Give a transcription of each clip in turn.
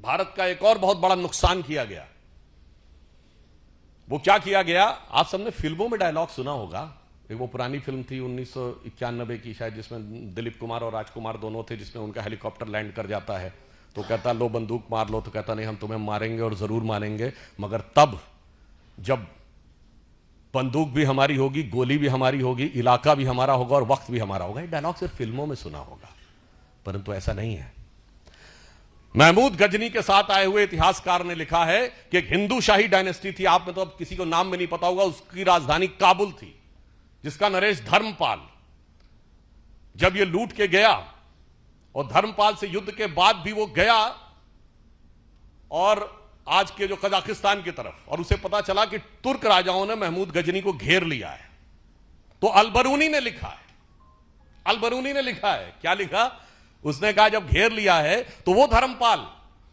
भारत का एक और बहुत बड़ा नुकसान किया गया। वो क्या किया गया? आप सबने फिल्मों में डायलॉग सुना होगा। एक वो पुरानी फिल्म थी 1991 की शायद, जिसमें दिलीप कुमार और राजकुमार दोनों थे, जिसमें उनका हेलीकॉप्टर लैंड कर जाता है तो कहता लो बंदूक मार लो, तो कहता नहीं हम तुम्हें मारेंगे और जरूर मारेंगे, मगर तब जब बंदूक भी हमारी होगी, गोली भी हमारी होगी, इलाका भी हमारा होगा और वक्त भी हमारा होगा। ये डायलॉग सिर्फ फिल्मों में सुना होगा, परंतु ऐसा नहीं है। महमूद गजनी के साथ आए हुए इतिहासकार ने लिखा है कि एक हिंदू शाही डायनेस्टी थी, आप में तो अब किसी को नाम में नहीं पता होगा, उसकी राजधानी काबुल थी, जिसका नरेश धर्मपाल जब ये लूट के गया और धर्मपाल से युद्ध के बाद भी वो गया और आज के जो कजाकिस्तान की तरफ, और उसे पता चला कि तुर्क राजाओं ने महमूद गजनी को घेर लिया है, तो अलबरूनी ने लिखा है, अलबरूनी ने लिखा है, क्या लिखा? उसने कहा जब घेर लिया है तो वो धर्मपाल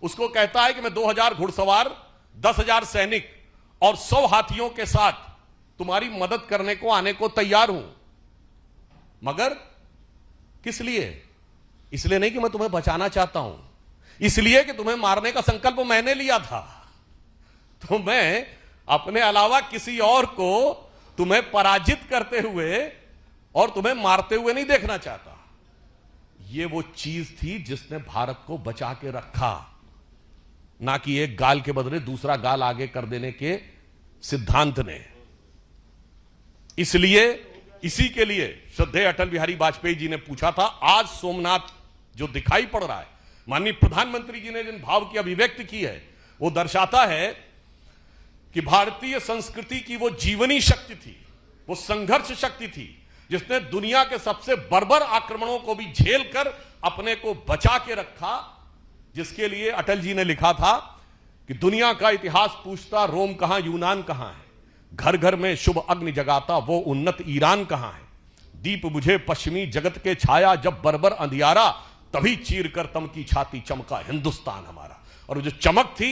उसको कहता है कि मैं 2000 घुड़सवार, 10,000 सैनिक और 100 हाथियों के साथ तुम्हारी मदद करने को आने को तैयार हूं, मगर किस लिए? इसलिए नहीं कि मैं तुम्हें बचाना चाहता हूं, इसलिए कि तुम्हें मारने का संकल्प मैंने लिया था, तो मैं अपने अलावा किसी और को तुम्हें पराजित करते हुए और तुम्हें मारते हुए नहीं देखना चाहता। ये वो चीज थी जिसने भारत को बचा के रखा, ना कि एक गाल के बदले दूसरा गाल आगे कर देने के सिद्धांत ने। इसलिए इसी के लिए श्रद्धेय अटल बिहारी वाजपेयी जी ने पूछा था, आज सोमनाथ जो दिखाई पड़ रहा है, माननीय प्रधानमंत्री जी ने जिन भाव की अभिव्यक्ति की है, वो दर्शाता है कि भारतीय संस्कृति की वो जीवनी शक्ति थी, वो संघर्ष शक्ति थी, जिसने दुनिया के सबसे बर्बर आक्रमणों को भी झेल कर अपने को बचा के रखा, जिसके लिए अटल जी ने लिखा था कि दुनिया का इतिहास पूछता रोम कहां, यूनान कहां है, घर घर में शुभ अग्नि जगाता वो उन्नत ईरान कहां है, दीप बुझे पश्चिमी जगत के छाया जब बर्बर अंधियारा, तभी चीर कर तम की छाती चमका हिंदुस्तान हमारा। और जो चमक थी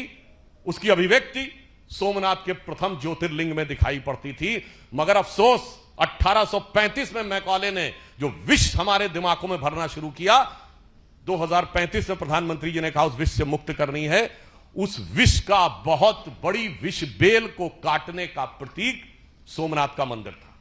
उसकी अभिव्यक्ति सोमनाथ के प्रथम ज्योतिर्लिंग में दिखाई पड़ती थी। मगर अफसोस 1835 में मैकॉले ने जो विष हमारे दिमागों में भरना शुरू किया, 2035 में प्रधानमंत्री जी ने कहा उस विष से मुक्त करनी है, उस विष का बहुत बड़ी विष बेल को काटने का प्रतीक सोमनाथ का मंदिर था।